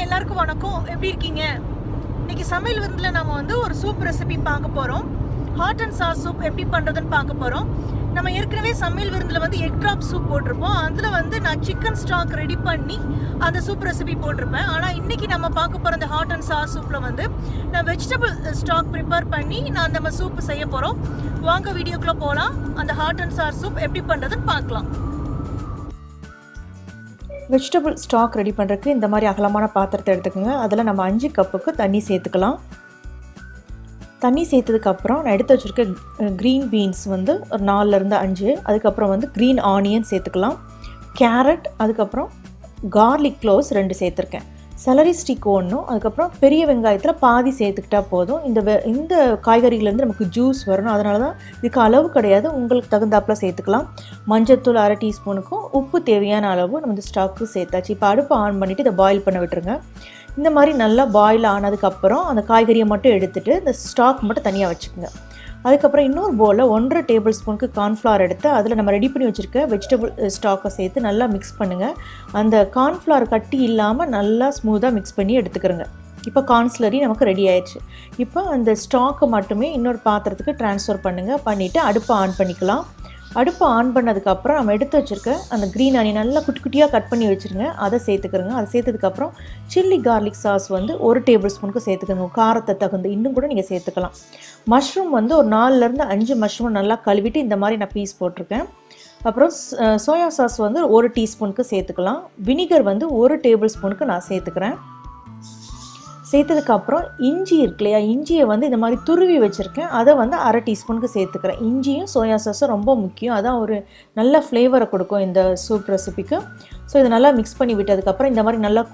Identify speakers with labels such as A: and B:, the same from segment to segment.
A: எல்லாருக்கும் வணக்கம். எப்படி இருக்கீங்க? இன்னைக்கு சமையல் விருந்தில் நம்ம வந்து ஒரு சூப் ரெசிபி பார்க்க போகிறோம். ஹாட் அண்ட் சாஸ் சூப் எப்படி பண்ணுறதுன்னு பார்க்க போகிறோம். நம்ம ஏற்கனவே சமையல் விருந்தில் வந்து எக் ட்ராப் சூப் போட்டிருப்போம். அதில் வந்து நான் சிக்கன் ஸ்டாக் ரெடி பண்ணி அந்த சூப் ரெசிபி போட்டிருப்பேன். ஆனால் இன்றைக்கி நம்ம பார்க்க போகிற அந்த ஹாட் அண்ட் சாஸ் சூப்பில் வந்து நான் வெஜிடபிள் ஸ்டாக் ப்ரிப்பேர் பண்ணி நான் நம்ம சூப் செய்ய போகிறோம். வாங்க வீடியோக்குள்ளே போகலாம். அந்த ஹாட் அண்ட் சாஸ் சூப் எப்படி பண்ணுறதுன்னு பார்க்கலாம்.
B: வெஜிடபிள் ஸ்டாக் ரெடி பண்ணுறதுக்கு இந்த மாதிரி அகலமான பாத்திரத்தை எடுத்துக்கோங்க. அதில் நம்ம 5 கப்புக்கு தண்ணி சேர்த்துக்கலாம். தண்ணி சேர்த்ததுக்கப்புறம் நான் எடுத்து வச்சுருக்க க்ரீன் பீன்ஸ் வந்து ஒரு 4லேருந்து 5, அதுக்கப்புறம் வந்து க்ரீன் ஆனியன் சேர்த்துக்கலாம், கேரட், அதுக்கப்புறம் கார்லிக் க்ளோவ்ஸ் 2 சேர்த்துருக்கேன், செலரி ஸ்டிக் 1, அதுக்கப்புறம் பெரிய வெங்காயத்தில் பாதி சேர்த்துக்கிட்டா போதும். இந்த காய்கறிலேருந்து நமக்கு ஜூஸ் வரணும், அதனால தான் இதுக்கு அளவு கிடையாது, உங்களுக்கு தகுந்தாப்பில் சேர்த்துக்கலாம். மஞ்சத்தூள் 1/2 டீஸ்பூனுக்கும் உப்பு தேவையான அளவு நம்ம இந்த ஸ்டாக்கு சேர்த்தாச்சு. இப்போ அடுப்பை ஆன் பண்ணிவிட்டு இதை பாயில் பண்ண விட்டுருங்க. இந்த மாதிரி நல்லா பாயில் ஆனதுக்கப்புறம் அந்த காய்கறியை மட்டும் எடுத்துகிட்டு இந்த ஸ்டாக் மட்டும் தனியாக வச்சுக்கோங்க. அதுக்கப்புறம் இன்னொரு பவுலில் 1.5 டேபிள் ஸ்பூனுக்கு கார்ன்ஃப்ளவர் எடுத்து அதில் நம்ம ரெடி பண்ணி வச்சுருக்க வெஜிடபிள் ஸ்டாக்கை சேர்த்து நல்லா மிக்ஸ் பண்ணுங்கள். அந்த கார்ன்ஃப்ளவர் கட்டி இல்லாமல் நல்லா ஸ்மூத்தாக மிக்ஸ் பண்ணி எடுத்துக்கிறோங்க. இப்போ கார்ன்ஸ்லரி நமக்கு ரெடி ஆயிடுச்சு. இப்போ அந்த ஸ்டாக்கை மட்டுமே இன்னொரு பாத்திரத்துக்கு ட்ரான்ஸ்ஃபர் பண்ணிவிட்டு அடுப்பை ஆன் பண்ணிக்கலாம். அடுப்பை ஆன் பண்ணதுக்கப்புறம் நம்ம எடுத்து வச்சுருக்க அந்த க்ரீன் ஆனியன் நல்லா குட்டி குட்டியாக கட் பண்ணி வச்சுருங்க, அதை சேர்த்துக்கிறோங்க. அதை சேர்த்ததுக்கப்புறம் சில்லி கார்லிக் சாஸ் வந்து 1 டேபிள் ஸ்பூனுக்கு சேர்த்துக்கோங்க. காரத்தை தகுந்த இன்னும் கூட நீங்கள் சேர்த்துக்கலாம். மஷ்ரூம் வந்து ஒரு 4லேருந்து 5 மஷ்ரூம் நல்லா கழுவிட்டு இந்த மாதிரி நான் பீஸ் போட்டிருக்கேன். அப்புறம் சோயா சாஸ் வந்து 1 டீஸ்பூனுக்கு சேர்த்துக்கலாம். வினிகர் வந்து 1 டேபிள் ஸ்பூனுக்கு நான் சேர்த்துக்கிறேன். சேர்த்ததுக்கப்புறம் இஞ்சி இருக்கு இல்லையா, இஞ்சியை வந்து இந்த மாதிரி துருவி வச்சுருக்கேன், அதை வந்து 1/2 டீஸ்பூனுக்கு சேர்த்துக்கிறேன். இஞ்சியும் சோயா சாஸும் ரொம்ப முக்கியம், அதான் ஒரு நல்ல ஃப்ளேவரை கொடுக்கும் இந்த சூப் ரெசிபிக்கு. ஸோ இதை நல்லா மிக்ஸ் பண்ணி விட்டதுக்கப்புறம் இந்த மாதிரி நல்லா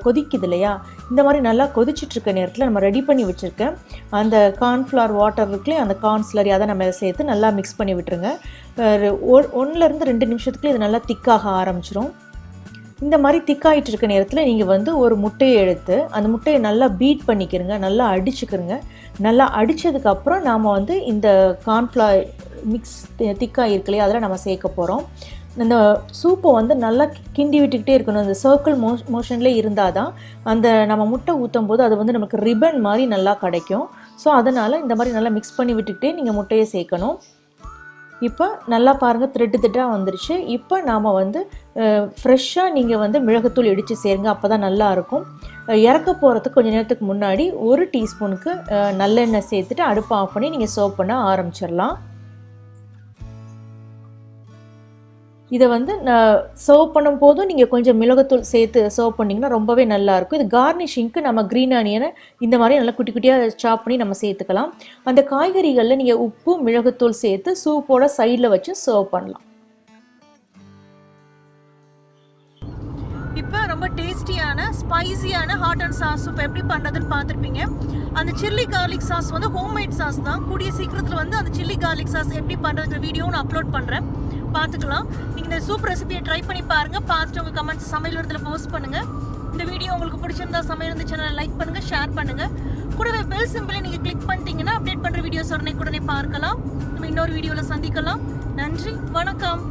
B: கொதிக்குது இல்லையா, இந்த மாதிரி நல்லா கொதிச்சிட்ருக்க நேரத்தில் நம்ம ரெடி பண்ணி வச்சுருக்கேன் அந்த கார்ன்ஃப்ளவர் வாட்டர் இருக்குல்லையே, அந்த கார்ன்ஸ்லரி அதை நம்ம சேர்த்து நல்லா மிக்ஸ் பண்ணி விட்டுருங்க. 1லேருந்து 2 நிமிஷத்துக்குள்ளே இது நல்லா திக்காக ஆரம்பிச்சிடும். இந்த மாதிரி திக்காயிட்டு இருக்க நேரத்தில் நீங்கள் வந்து ஒரு முட்டையை எடுத்து அந்த முட்டையை நல்லா பீட் பண்ணிக்கிறங்க, நல்லா அடிச்சுக்கிறங்க. நல்லா அடித்ததுக்கப்புறம் நாம் வந்து இந்த கார்ன்ஃப்ளவர் மிக்ஸ் திக்காக இருக்குல்லையே அதில் நம்ம சேர்க்க போகிறோம். இந்த சூப்பை வந்து நல்லா கிண்டி விட்டுக்கிட்டே இருக்கணும். இந்த சர்க்கிள் மோஷன்லேயே இருந்தால் தான் அந்த நம்ம முட்டை ஊற்றும் போது அது வந்து நமக்கு ரிப்பன் மாதிரி நல்லா கிடைக்கும். ஸோ அதனால் இந்த மாதிரி நல்லா மிக்ஸ் பண்ணி விட்டுக்கிட்டே நீங்கள் முட்டையை சேர்க்கணும். இப்போ நல்லா பாருங்கள், த்ரெட்டாக வந்துருச்சு. இப்போ நாம் வந்து ஃப்ரெஷ்ஷாக நீங்கள் வந்து மிளகுத்தூள் இடித்து சேருங்க, அப்போ தான் நல்லாயிருக்கும். இறக்க போகிறதுக்கு கொஞ்சம் நேரத்துக்கு முன்னாடி 1 டீஸ்பூனுக்கு நல்லெண்ணெய் சேர்த்துட்டு அடுப்பை ஆஃப் பண்ணி நீங்கள் சர்வ் பண்ண ஆரம்பிச்சிடலாம். இதை வந்து சர்வ் பண்ணும் போதும் நீங்கள் கொஞ்சம் மிளகுத்தூள் சேர்த்து சர்வ் பண்ணிங்கன்னா ரொம்பவே நல்லாயிருக்கும். இது கார்னிஷிங்க்கு நம்ம க்ரீன் ஆனியனை இந்த மாதிரி நல்லா குட்டி குட்டியாக சாப் பண்ணி நம்ம சேர்த்துக்கலாம். அந்த காய்கறிகளில் நீங்கள் உப்பு மிளகுத்தூள் சேர்த்து சூப்போட சைடில் வச்சு சர்வ் பண்ணலாம்.
A: இப்போ ரொம்ப டேஸ்டியான ஸ்பைசியான ஹாட் அண்ட் சாஸ் சூப் எப்படி பண்ணுறதுன்னு பார்த்துருப்பீங்க. அந்த சில்லி கார்லிக் சாஸ் வந்து ஹோம்மேட் சாஸ் தான். கூடிய சீக்கிரத்தில் வந்து அந்த சில்லி கார்லிக் சாஸ் எப்படி பண்ணுறதுன்ற வீடியோவும் நான் அப்லோட் பண்ணுறேன், பார்த்துக்கலாம். நீங்கள் இந்த சூப் ரெசிபியை ட்ரை பண்ணி பாருங்கள். பார்த்துட்டு உங்கள் கமெண்ட்ஸ் சமையல் விருந்தில் போஸ்ட் பண்ணுங்கள். இந்த வீடியோ உங்களுக்கு பிடிச்சிருந்தா சமையல் விருந்து சேனலை லைக் பண்ணுங்கள், ஷேர் பண்ணுங்கள். கூடவே பெல் சிம்பிளை நீங்கள் கிளிக் பண்ணிட்டீங்கன்னா அப்டேட் பண்ணுற வீடியோஸ் உடனே பார்க்கலாம். நம்ம இன்னொரு வீடியோவில் சந்திக்கலாம். நன்றி, வணக்கம்.